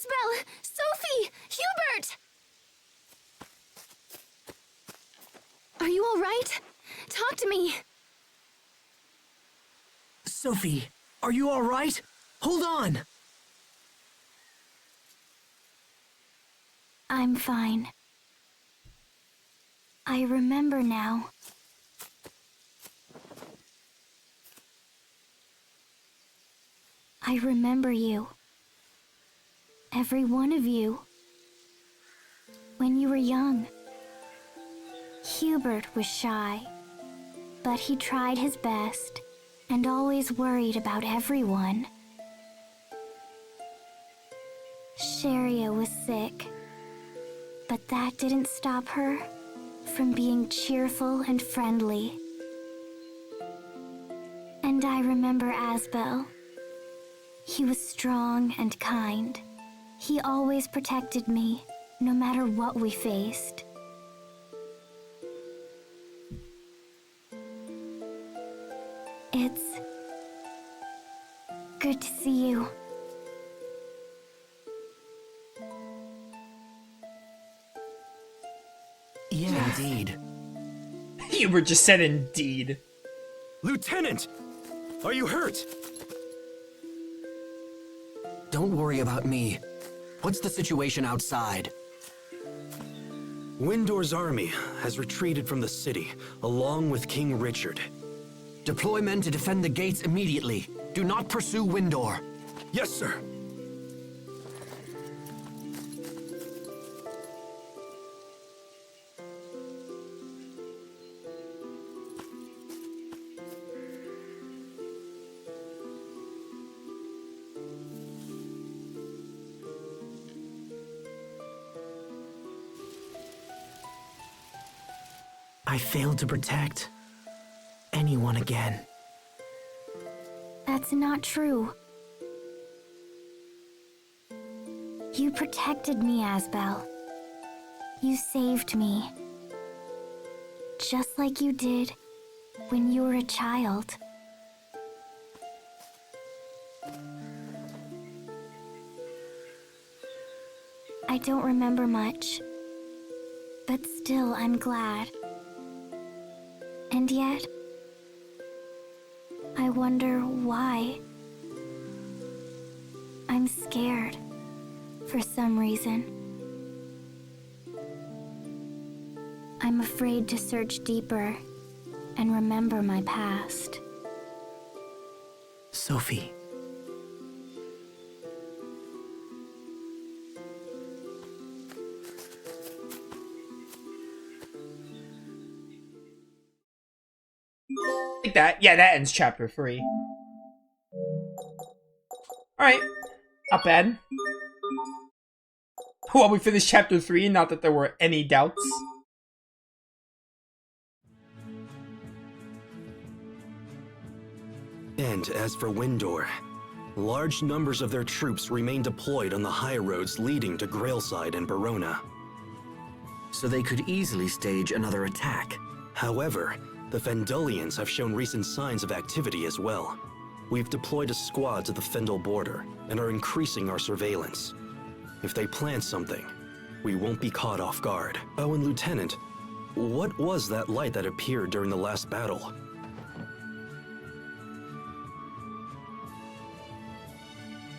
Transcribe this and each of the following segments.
Asbel! Sophie! Hubert! Are you all right? Talk to me. Sophie, are you all right? Hold on! I'm fine. I remember now. I remember you. Every one of you. When you were young. Hubert was shy, but he tried his best and always worried about everyone. Sharia was sick, but that didn't stop her from being cheerful and friendly. And I remember Asbel. He was strong and kind. He always protected me, no matter what we faced. It's good to see you. Yeah, indeed. Hubert just said indeed. Lieutenant! Are you hurt? Don't worry about me. What's the situation outside? Windor's army has retreated from the city, along with King Richard. Deploy men to defend the gates immediately. Do not pursue Windor. Yes, sir. I failed to protect anyone again. That's not true. You protected me, Asbel. You saved me. Just like you did when you were a child. I don't remember much, but still I'm glad. And yet, I wonder why. I'm scared, for some reason. I'm afraid to search deeper and remember my past. Sophie. Like that. Yeah, that ends chapter 3. Alright. Not bad. Well, we finished chapter 3, not that there were any doubts. And as for Windor, large numbers of their troops remain deployed on the high roads leading to Grailside and Barona. So they could easily stage another attack. However, the Fendelians have shown recent signs of activity as well. We've deployed a squad to the Fendel border and are increasing our surveillance. If they plan something, we won't be caught off guard. Oh, and Lieutenant, what was that light that appeared during the last battle?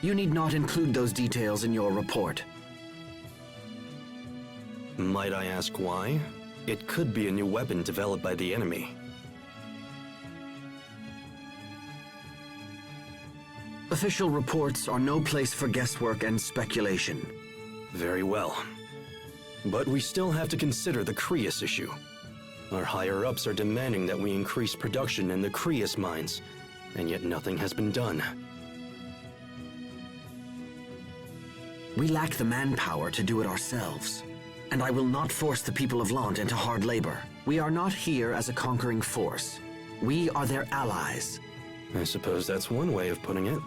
You need not include those details in your report. Might I ask why? It could be a new weapon developed by the enemy. Official reports are no place for guesswork and speculation. Very well. But we still have to consider the Creus issue. Our higher-ups are demanding that we increase production in the Creus mines, and yet nothing has been done. We lack the manpower to do it ourselves. And I will not force the people of Lant into hard labor. We are not here as a conquering force. We are their allies. I suppose that's one way of putting it.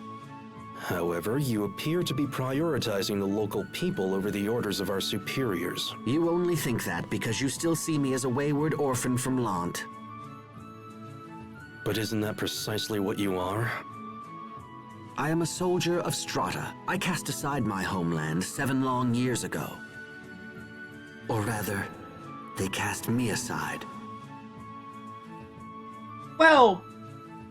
However, you appear to be prioritizing the local people over the orders of our superiors. You only think that because you still see me as a wayward orphan from Lant. But isn't that precisely what you are? I am a soldier of Strata. I cast aside my homeland 7 long years ago. Or rather, they cast me aside. Well,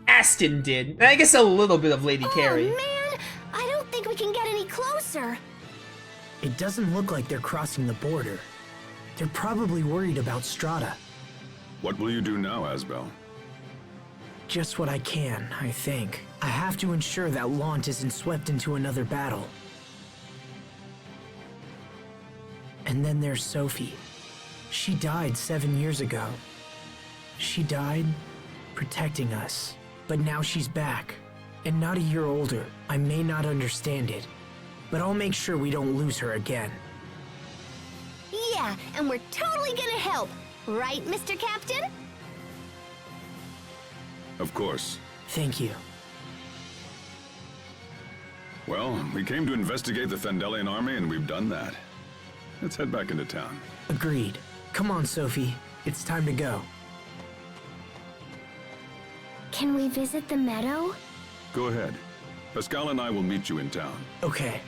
Aston did. And I guess a little bit of Lady Carrie. Oh man, I don't think we can get any closer. It doesn't look like they're crossing the border. They're probably worried about Strata. What will you do now, Asbel? Just what I can, I think. I have to ensure that Lant isn't swept into another battle. And then there's Sophie. She died 7 years ago. She died protecting us. But now she's back, and not a year older. I may not understand it, but I'll make sure we don't lose her again. Yeah, and we're totally gonna help. Right, Mr. Captain? Of course. Thank you. Well, we came to investigate the Fendelian army, and we've done that. Let's head back into town. Agreed. Come on, Sophie. It's time to go. Can we visit the meadow? Go ahead. Pascal and I will meet you in town. Okay.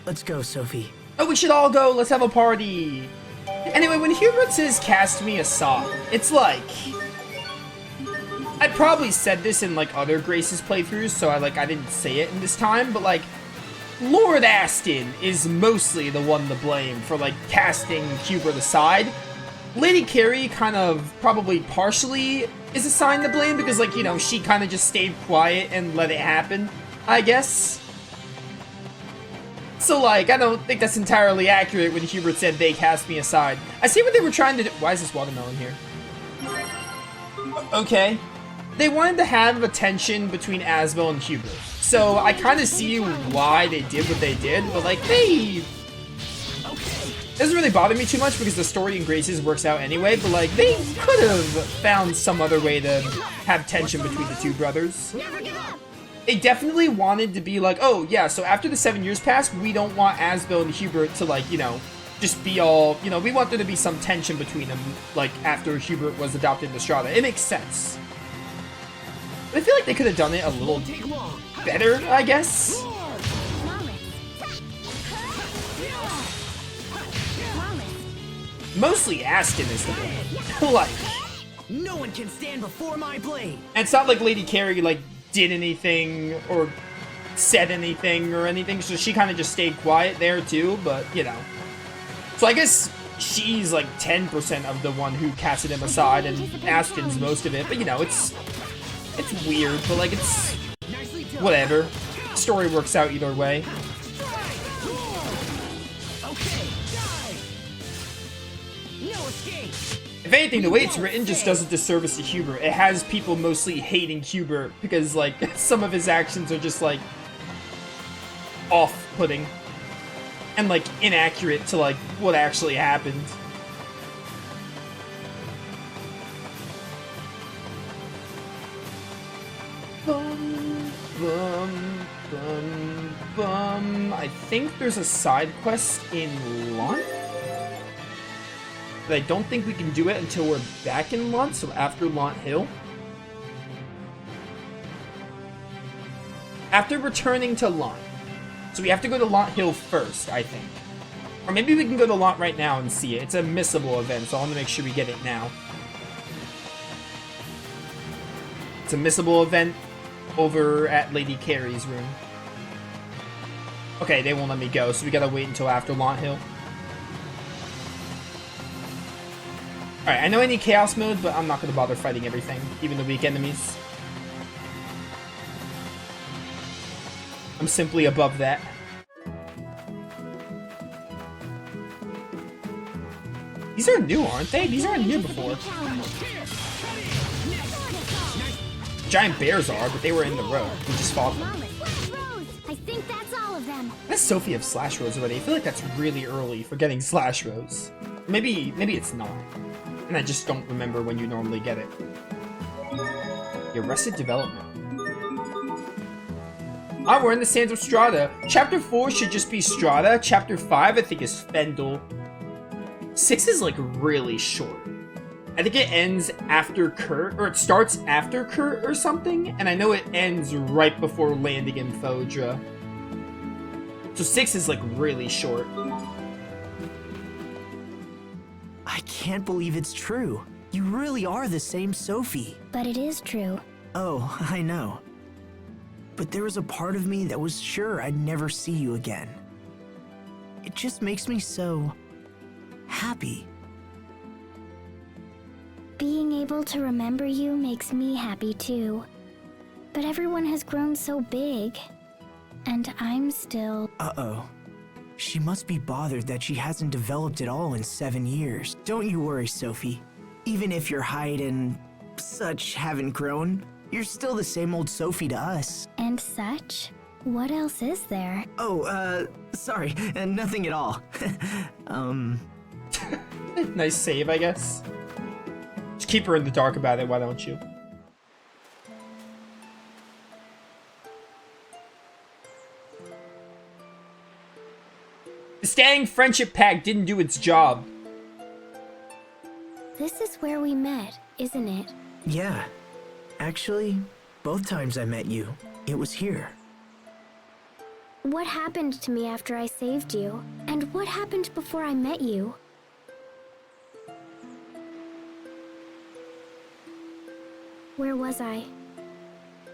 Let's go, Sophie. Oh, we should all go. Let's have a party. Anyway, when Hubert says cast me aside, it's like... I probably said this in like other Grace's playthroughs, so I didn't say it in this time, but like Lord Aston is mostly the one to blame for like casting Hubert aside. Lady Carrie kind of probably partially is assigned the blame because like, you know, she kind of just stayed quiet and let it happen, I guess. So like, I don't think that's entirely accurate when Hubert said they cast me aside. I see what they were trying to do. Why is this watermelon here? Okay. They wanted to have a tension between Asbel and Hubert. So I kind of see why they did what they did, but like, it doesn't really bother me too much because the story in Grace's works out anyway, but like, they could have found some other way to have tension between the two brothers. They definitely wanted to be like, oh yeah, so after the 7 years passed, we don't want Asbel and Hubert to like, you know, just be all, you know, we want there to be some tension between them, like, after Hubert was adopted into Strata. It makes sense. But I feel like they could have done it a little better, I guess. Mostly Aston is the blame. Like, No one can stand before my blade. and it's not like Lady Carrie, like, did anything or said anything or anything, so she kind of just stayed quiet there too, but, you know. So I guess she's like 10% of the one who casted him aside, and Aston's most of it, but, you know, it's weird, but, like, it's whatever. Story works out either way. If anything, the way it's written just does a disservice to Hubert. It has people mostly hating Hubert because, like, some of his actions are just, like, off-putting and, like, inaccurate to, like, what actually happened. Bum, bum, bum, bum. I think there's a side quest in Lant. But I don't think we can do it until we're back in Lant, so after Lant Hill. After returning to Lant. So we have to go to Lant Hill first, I think. Or maybe we can go to Lant right now and see it. It's a missable event, so I want to make sure we get it now. It's a missable event over at Lady Carrie's room. Okay, they won't let me go, so we gotta wait until after Lant Hill. Alright, I know I need Chaos Mode, but I'm not going to bother fighting everything, even the weak enemies. I'm simply above that. These are new, aren't they? These aren't here before. Giant bears are, but they were in the road. We just fought them. I think that's all of them. That's Sophie of Slash Rose already. I feel like that's really early for getting Slash Rose. Maybe it's not. And I just don't remember when you normally get it. The Arrested Development. Ah, we're in the Sands of Strata. Chapter 4 should just be Strata. Chapter 5, I think, is Fendel. 6 is, like, really short. I think it ends after Kurt, or it starts after Kurt or something, and I know it ends right before landing in Fodra. So 6 is like really short. I can't believe it's true. You really are the same Sophie. But it is true. Oh, I know. But there was a part of me that was sure I'd never see you again. It just makes me so happy. Being able to remember you makes me happy too. But everyone has grown so big. And I'm still... Uh-oh. She must be bothered that she hasn't developed at all in 7 years. Don't you worry, Sophie. Even if your height and such haven't grown, you're still the same old Sophie to us. And such? What else is there? Oh, sorry, nothing at all. Nice save, I guess. Just keep her in the dark about it, why don't you? The Stang Friendship Pact didn't do its job. This is where we met, isn't it? Yeah. Actually, both times I met you, it was here. What happened to me after I saved you? And what happened before I met you? Where was I?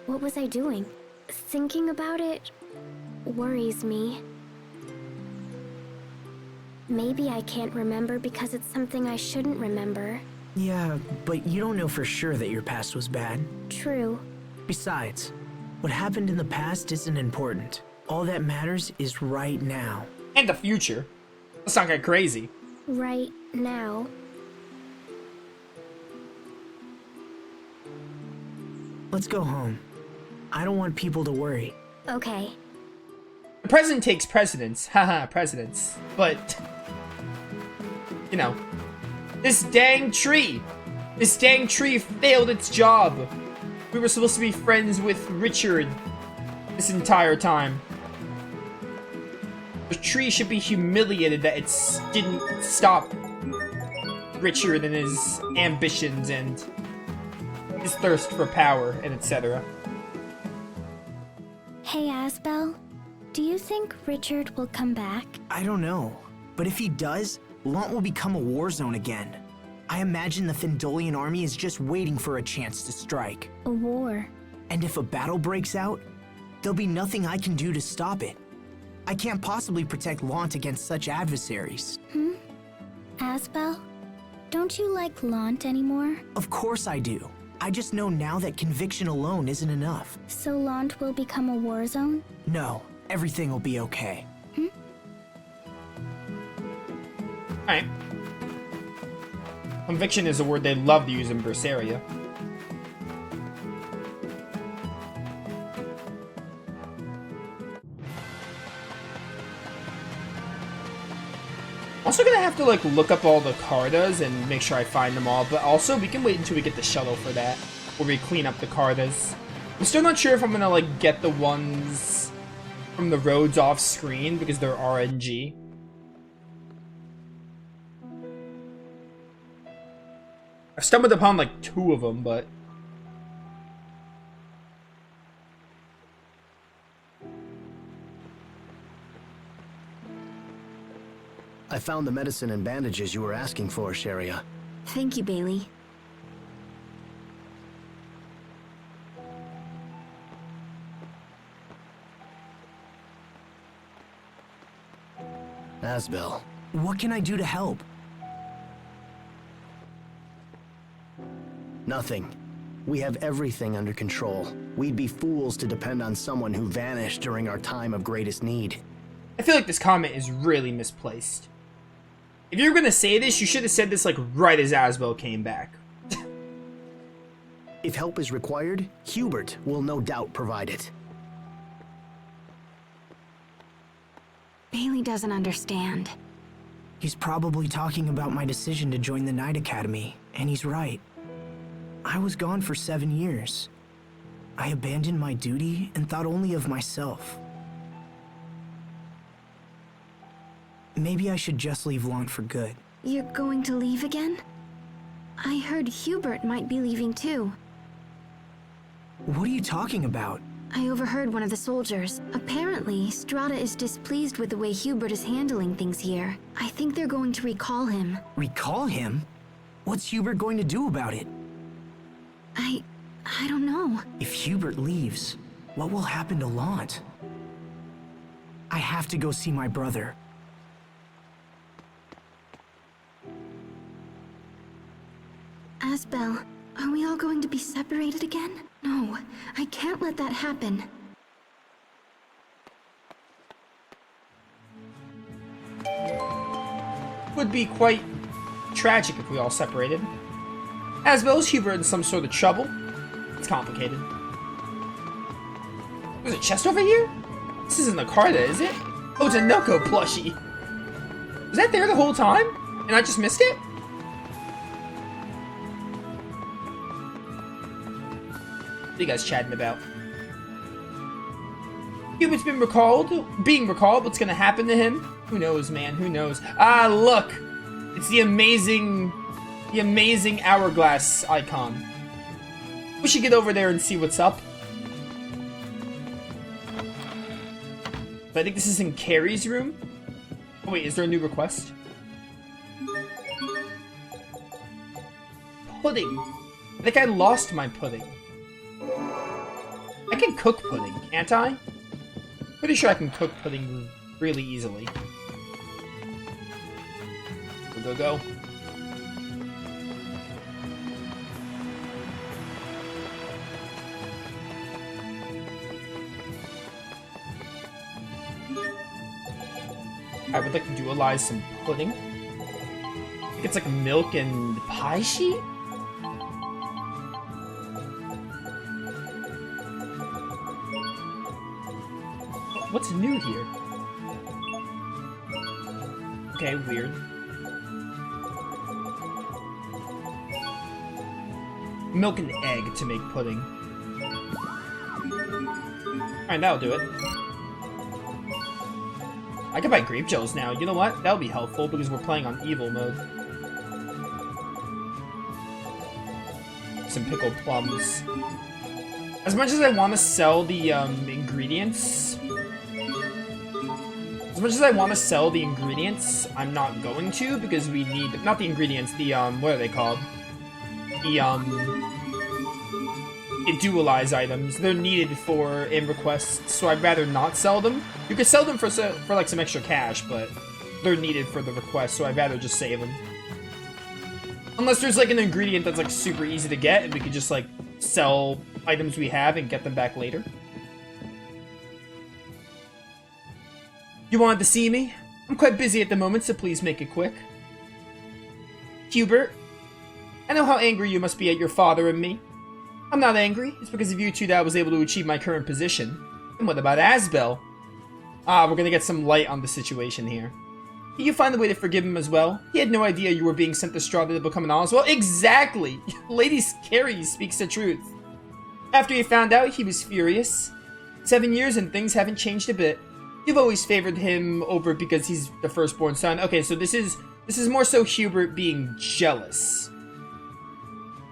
What was I doing? Thinking about it worries me. Maybe I can't remember because it's something I shouldn't remember. Yeah, but you don't know for sure that your past was bad. True. Besides, what happened in the past isn't important. All that matters is right now. And the future. Let's not get crazy. Right now. Let's go home. I don't want people to worry. Okay. The present takes precedence. Haha, precedence. But, you know, this dang tree failed its job. We were supposed to be friends with Richard this entire time. The tree should be humiliated that it didn't stop Richard and his ambitions and his thirst for power and etc. Hey, Asbel. Do you think Richard will come back? I don't know, but if he does, Lant will become a war zone again. I imagine the Fendolian army is just waiting for a chance to strike. A war. And if a battle breaks out, there'll be nothing I can do to stop it. I can't possibly protect Lant against such adversaries. Asbel? Don't you like Lant anymore? Of course I do. I just know now that conviction alone isn't enough. So Lant will become a war zone? No, everything will be okay. Alright. Conviction is a word they love to use in Berseria. Also gonna have to like look up all the cartas and make sure I find them all, but also we can wait until we get the shuttle for that, where we clean up the cartas. I'm still not sure if I'm gonna like get the ones from the roads off screen because they're RNG. I've stumbled upon like 2 of them, but I found the medicine and bandages you were asking for, Sharia. Thank you, Bailey. Asbel, What can I do to help? nothing. We have everything under control. We'd be fools to depend on someone who vanished during our time of greatest need. I feel like this comment is really misplaced. If you were gonna say this, you should have said this like right as Asbel came back. If help is required, Hubert will no doubt provide it. Bailey doesn't understand. He's probably talking about my decision to join the Knight Academy, and he's right. I was gone for 7 years. I abandoned my duty and thought only of myself. Maybe I should just leave Lant for good. You're going to leave again? I heard Hubert might be leaving too. What are you talking about? I overheard one of the soldiers. Apparently, Strata is displeased with the way Hubert is handling things here. I think they're going to recall him. Recall him? What's Hubert going to do about it? I don't know. If Hubert leaves, what will happen to Lant? I have to go see my brother. Asbel, are we all going to be separated again? No, I can't let that happen. Would be quite tragic if we all separated. Asbel, is Hubert in some sort of trouble? It's complicated. There's a chest over here? This isn't a Carta, is it? Oh, it's a Noko plushie. Was that there the whole time? And I just missed it? What are you guys chatting about? Hubert's being recalled. What's gonna happen to him? Who knows, man? Who knows? Ah, look! It's the amazing hourglass icon. We should get over there and see what's up. But I think this is in Carrie's room. Oh wait, is there a new request? Pudding. I think I lost my pudding. I can cook pudding, can't I? Pretty sure I can cook pudding really easily. Go. I would like to dualize some pudding. I think it's like milk and pie sheet? What's new here? Okay, weird. Milk and egg to make pudding. Alright, that'll do it. I can buy grape gels now. You know what? That'll be helpful because we're playing on evil mode. Some pickled plums. As much as I want to sell the ingredients... I'm not going to because we need... Not the ingredients, the, what are they called? The dualize items. They're needed for in requests, so I'd rather not sell them. You could sell them for like some extra cash, but they're needed for the request, so I'd rather just save them. Unless there's like an ingredient that's like super easy to get, and we could just like sell items we have and get them back later. You wanted to see me? I'm quite busy at the moment, so please make it quick. Hubert, I know how angry you must be at your father and me. I'm not angry. It's because of you two that I was able to achieve my current position. And what about Asbel? Ah, we're gonna get some light on the situation here. Can you find a way to forgive him as well? He had no idea you were being sent to Strata to become an Oswald. Exactly! Lady Carrie speaks the truth. After he found out, he was furious. 7 years and things haven't changed a bit. You've always favored him over because he's the firstborn son. Okay, so this is more so Hubert being jealous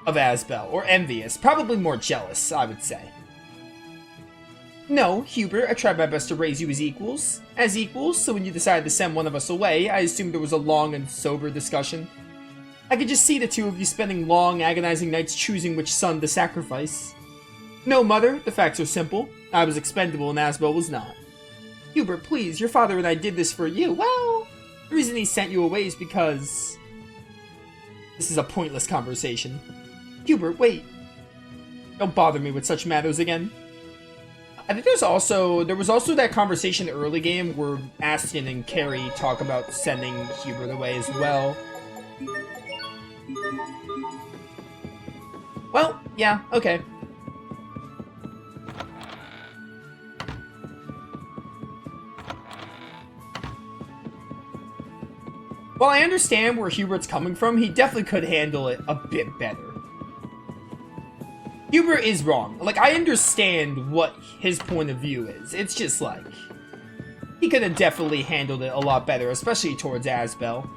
of Asbel, or envious. Probably more jealous, I would say. No, Hubert, I tried my best to raise you as equals. So when you decided to send one of us away, I assumed there was a long and sober discussion. I could just see the two of you spending long, agonizing nights choosing which son to sacrifice. No, Mother, the facts are simple. I was expendable and Asbel was not. Hubert, please, your father and I did this for you. Well, the reason he sent you away is because... This is a pointless conversation. Hubert, wait. Don't bother me with such matters again. I think there was also that conversation early game where Aston and Carrie talk about sending Hubert away as well. Well, yeah, okay. While I understand where Hubert's coming from, he definitely could handle it a bit better. Hubert is wrong. Like, I understand what his point of view is. It's just like, he could have definitely handled it a lot better, especially towards Asbel.